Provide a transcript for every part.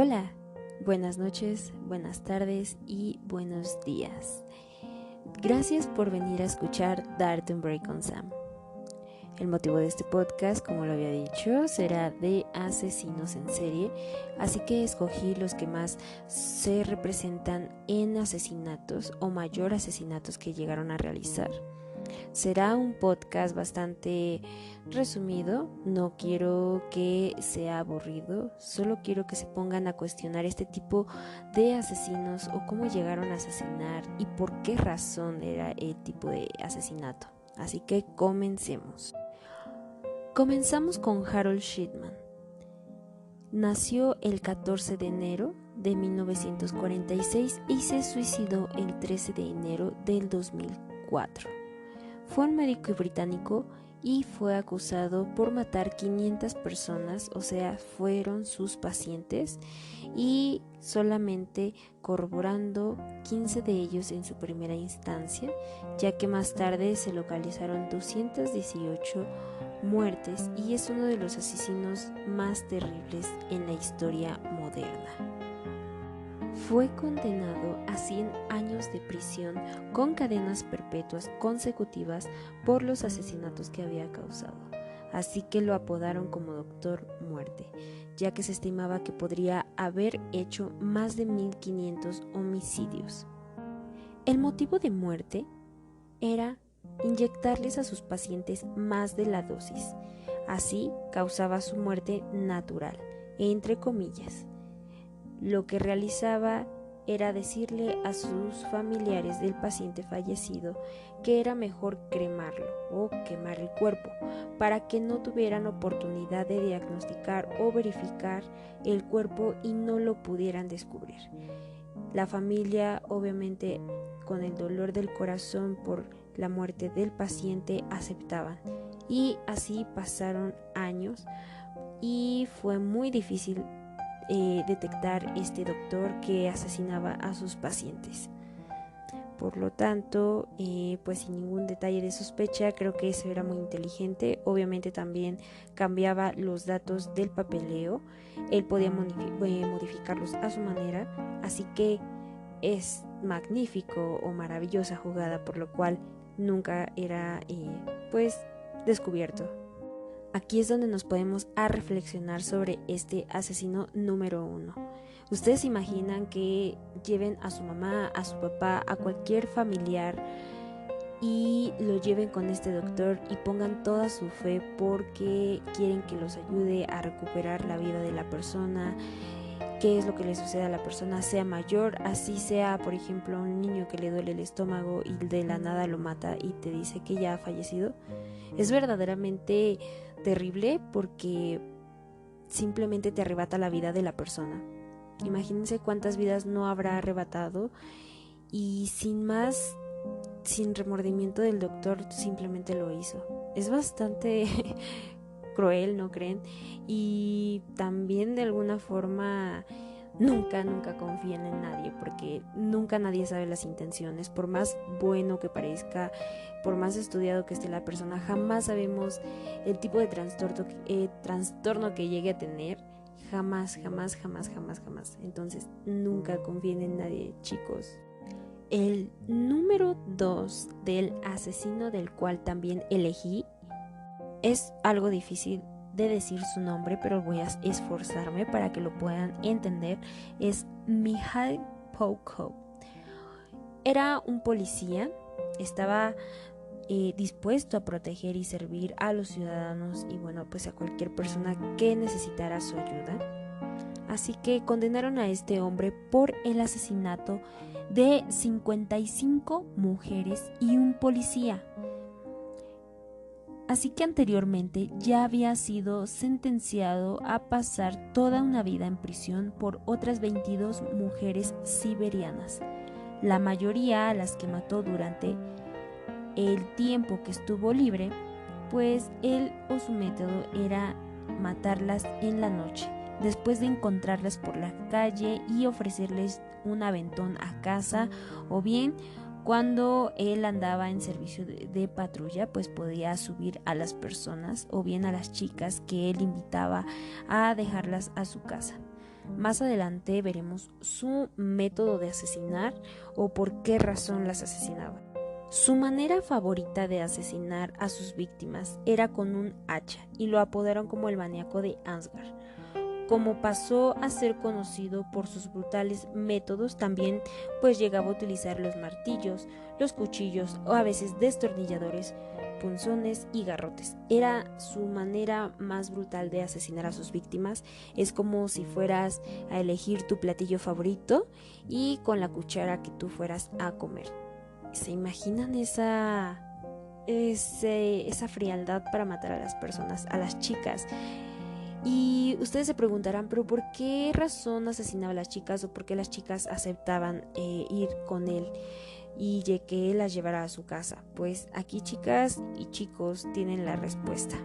Hola, buenas noches, buenas tardes y buenos días. Gracias por venir a escuchar Darte un Break con Sam. El motivo de este podcast, como lo había dicho, será de asesinos en serie, así que escogí los que más se representan en asesinatos o mayor asesinatos que llegaron a realizar. Será un podcast bastante resumido, no quiero que sea aburrido, solo quiero que se pongan a cuestionar este tipo de asesinos o cómo llegaron a asesinar y por qué razón era el tipo de asesinato. Así que comencemos. Comenzamos con Harold Shipman. Nació el 14 de enero de 1946 y se suicidó el 13 de enero del 2004. Fue un médico británico y fue acusado por matar 500 personas, o sea, fueron sus pacientes, y solamente corroborando 15 de ellos en su primera instancia, ya que más tarde se localizaron 218 muertes y es uno de los asesinos más terribles en la historia moderna. Fue condenado a 100 años de prisión con cadenas perpetuas consecutivas por los asesinatos que había causado, así que lo apodaron como Doctor Muerte, ya que se estimaba que podría haber hecho más de 1500 homicidios. El motivo de muerte era inyectarles a sus pacientes más de la dosis, así causaba su muerte natural, entre comillas. Lo que realizaba era decirle a sus familiares del paciente fallecido que era mejor cremarlo o quemar el cuerpo para que no tuvieran oportunidad de diagnosticar o verificar el cuerpo y no lo pudieran descubrir. La familia, obviamente, con el dolor del corazón por la muerte del paciente, aceptaban, y así pasaron años y fue muy difícil detectar este doctor que asesinaba a sus pacientes. Por lo tanto, pues sin ningún detalle de sospecha, creo que eso era muy inteligente. Obviamente también cambiaba los datos del papeleo, él podía modificarlos a su manera, así que es magnífico o maravillosa jugada, por lo cual nunca era descubierto. Aquí es donde nos podemos a reflexionar sobre este asesino número 1. ¿Ustedes imaginan que lleven a su mamá, a su papá, a cualquier familiar y lo lleven con este doctor y pongan toda su fe porque quieren que los ayude a recuperar la vida de la persona? ¿Qué es lo que le sucede a la persona? Sea mayor, así sea, por ejemplo, un niño que le duele el estómago y de la nada lo mata y te dice que ya ha fallecido. Es verdaderamente terrible porque simplemente te arrebata la vida de la persona. Imagínense cuántas vidas no habrá arrebatado y sin más, sin remordimiento del doctor, simplemente lo hizo. Es bastante cruel, ¿no creen? Y también de alguna forma nunca confíen en nadie, porque nunca nadie sabe las intenciones. Por más bueno que parezca, por más estudiado que esté la persona, jamás sabemos el tipo de trastorno que llegue a tener. Jamás. Entonces nunca confíen en nadie, chicos. El número 2 del asesino del cual también elegí es algo difícil de decir su nombre, pero voy a esforzarme para que lo puedan entender. Es Mikhail Poukov. Era un policía, estaba dispuesto a proteger y servir a los ciudadanos y pues a cualquier persona que necesitara su ayuda. Así que condenaron a este hombre por el asesinato de 55 mujeres y un policía. Así que anteriormente ya había sido sentenciado a pasar toda una vida en prisión por otras 22 mujeres siberianas, la mayoría a las que mató durante el tiempo que estuvo libre, pues él o su método era matarlas en la noche, después de encontrarlas por la calle y ofrecerles un aventón a casa, o bien cuando él andaba en servicio de patrulla, pues podía subir a las personas o bien a las chicas que él invitaba a dejarlas a su casa. Más adelante veremos su método de asesinar o por qué razón las asesinaba. Su manera favorita de asesinar a sus víctimas era con un hacha y lo apodaron como el maníaco de Ansgar. Como pasó a ser conocido por sus brutales métodos, también pues llegaba a utilizar los martillos, los cuchillos o a veces destornilladores, punzones y garrotes. Era su manera más brutal de asesinar a sus víctimas. Es como si fueras a elegir tu platillo favorito y con la cuchara que tú fueras a comer. ¿Se imaginan esa frialdad para matar a las personas, a las chicas? Y ustedes se preguntarán, ¿pero por qué razón asesinaba a las chicas o por qué las chicas aceptaban ir con él y que él las llevara a su casa? Pues aquí, chicas y chicos, tienen la respuesta.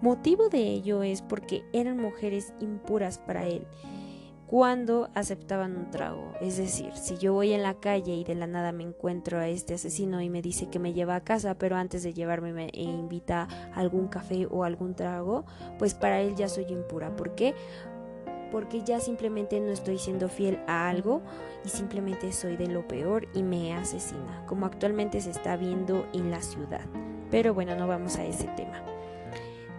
Motivo de ello es porque eran mujeres impuras para él cuando aceptaban un trago. Es decir, si yo voy en la calle y de la nada me encuentro a este asesino y me dice que me lleva a casa, pero antes de llevarme me invita a algún café o algún trago, pues para él ya soy impura. ¿Por qué? Porque ya simplemente no estoy siendo fiel a algo y simplemente soy de lo peor y me asesina, como actualmente se está viendo en la ciudad. Pero bueno, no vamos a ese tema.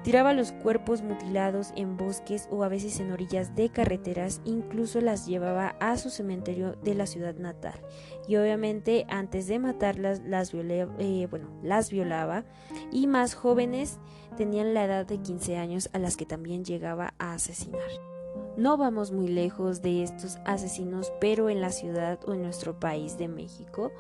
Tiraba los cuerpos mutilados en bosques o a veces en orillas de carreteras, incluso las llevaba a su cementerio de la ciudad natal. Y obviamente antes de matarlas las violaba, y más jóvenes tenían la edad de 15 años a las que también llegaba a asesinar. No vamos muy lejos de estos asesinos, pero en la ciudad o en nuestro país de México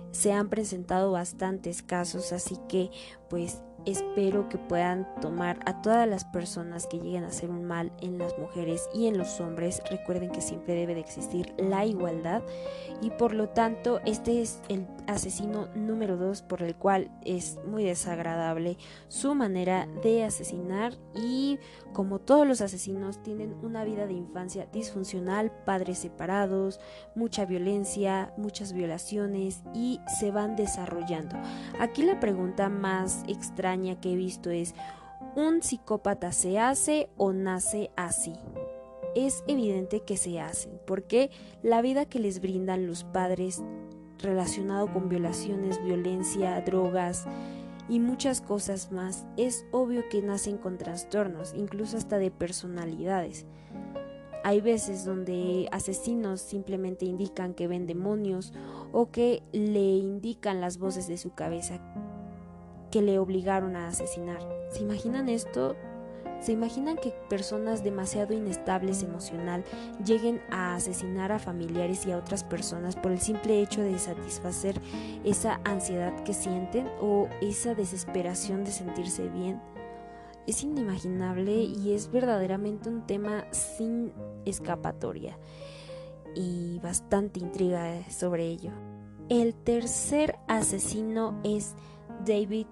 se han presentado bastantes casos, así que pues espero que puedan tomar a todas las personas que lleguen a hacer un mal en las mujeres y en los hombres. Recuerden que siempre debe de existir la igualdad y por lo tanto este es el asesino número 2 por el cual es muy desagradable su manera de asesinar, y como todos los asesinos tienen una vida de infancia disfuncional, padres separados, mucha violencia, muchas violaciones y se van desarrollando. Aquí la pregunta más extraña que he visto es: ¿un psicópata se hace o nace así? Es evidente que se hacen, porque la vida que les brindan los padres relacionado con violaciones, violencia, drogas y muchas cosas más, es obvio que nacen con trastornos, incluso hasta de personalidades. Hay veces donde asesinos simplemente indican que ven demonios o que le indican las voces de su cabeza que le obligaron a asesinar. ¿Se imaginan esto? ¿Se imaginan que personas demasiado inestables emocional lleguen a asesinar a familiares y a otras personas por el simple hecho de satisfacer esa ansiedad que sienten o esa desesperación de sentirse bien? Es inimaginable y es verdaderamente un tema sin escapatoria y bastante intriga sobre ello. El tercer asesino es David,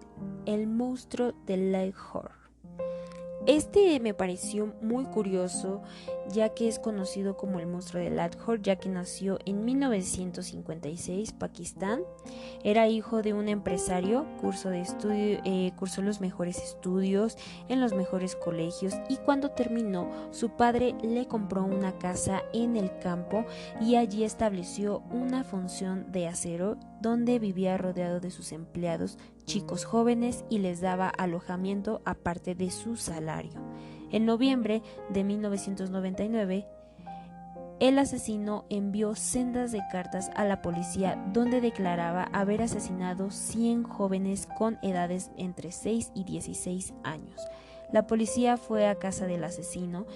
el monstruo de Leghorn. Este me pareció muy curioso, ya que es conocido como el monstruo de Leghorn, ya que nació en 1956, Pakistán. Era hijo de un empresario, cursó los mejores estudios en los mejores colegios, y cuando terminó, su padre le compró una casa en el campo y allí estableció una función de acero donde vivía rodeado de sus empleados, chicos jóvenes, y les daba alojamiento aparte de su salario. En noviembre de 1999, el asesino envió sendas de cartas a la policía donde declaraba haber asesinado 100 jóvenes con edades entre 6 y 16 años. La policía fue a casa del asesino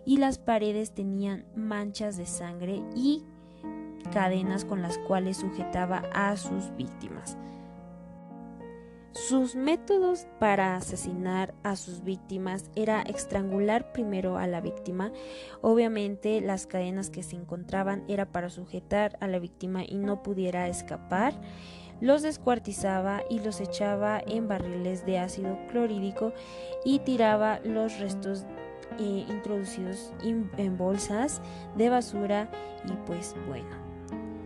y las paredes tenían manchas de sangre y cadenas con las cuales sujetaba a sus víctimas. Sus métodos para asesinar a sus víctimas era estrangular primero a la víctima. Obviamente las cadenas que se encontraban era para sujetar a la víctima y no pudiera escapar. Los descuartizaba y los echaba en barriles de ácido clorhídrico y tiraba los restos introducidos en bolsas de basura. Y pues bueno,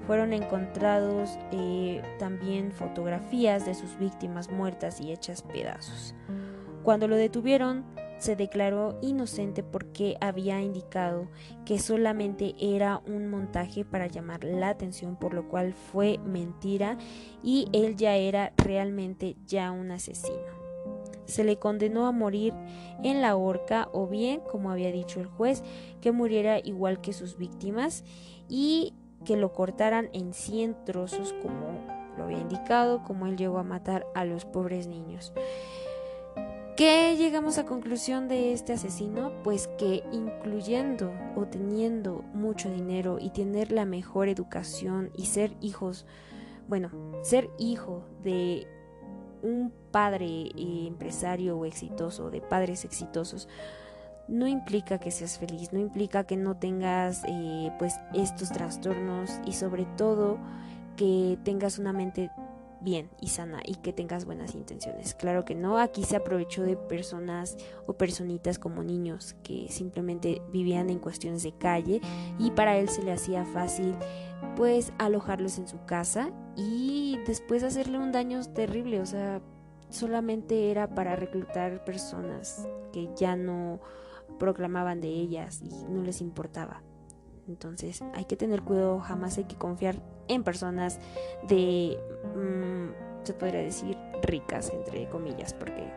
fueron encontrados también fotografías de sus víctimas muertas y hechas pedazos. Cuando lo detuvieron, se declaró inocente porque había indicado que solamente era un montaje para llamar la atención, por lo cual fue mentira y él ya era realmente ya un asesino. Se le condenó a morir en la horca o bien, como había dicho el juez, que muriera igual que sus víctimas y que lo cortaran en 100 trozos como lo había indicado, como él llegó a matar a los pobres niños. ¿Qué llegamos a conclusión de este asesino? Pues que incluyendo o teniendo mucho dinero y tener la mejor educación y ser hijo de un padre empresario o exitoso, de padres exitosos, no implica que seas feliz, no implica que no tengas estos trastornos y sobre todo que tengas una mente bien y sana y que tengas buenas intenciones. Claro que no, aquí se aprovechó de personas o personitas como niños que simplemente vivían en cuestiones de calle y para él se le hacía fácil pues alojarlos en su casa y después hacerle un daño terrible. O sea, solamente era para reclutar personas que ya no proclamaban de ellas y no les importaba. Entonces hay que tener cuidado, jamás hay que confiar en personas de, se podría decir, ricas, entre comillas, porque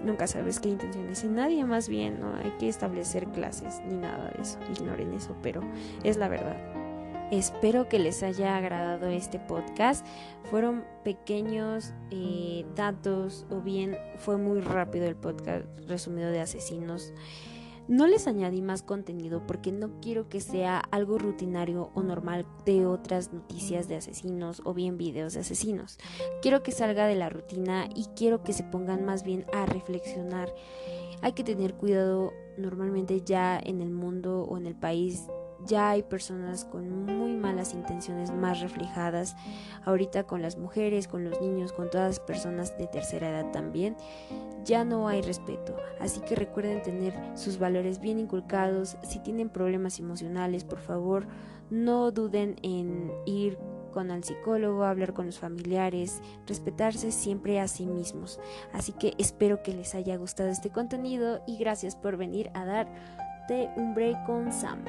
nunca sabes qué intenciones en nadie, más bien no hay que establecer clases ni nada de eso, ignoren eso, pero es la verdad. Espero que les haya agradado este podcast. Fueron pequeños datos o bien fue muy rápido el podcast resumido de asesinos. No les añadí más contenido porque no quiero que sea algo rutinario o normal de otras noticias de asesinos o bien videos de asesinos. Quiero que salga de la rutina y quiero que se pongan más bien a reflexionar. Hay que tener cuidado, normalmente ya en el mundo o en el país ya hay personas con muy malas intenciones más reflejadas ahorita con las mujeres, con los niños, con todas las personas de tercera edad también. Ya no hay respeto, así que recuerden tener sus valores bien inculcados. Si tienen problemas emocionales, por favor, no duden en ir con el psicólogo, hablar con los familiares, respetarse siempre a sí mismos. Así que espero que les haya gustado este contenido y gracias por venir a darte un break con Sam.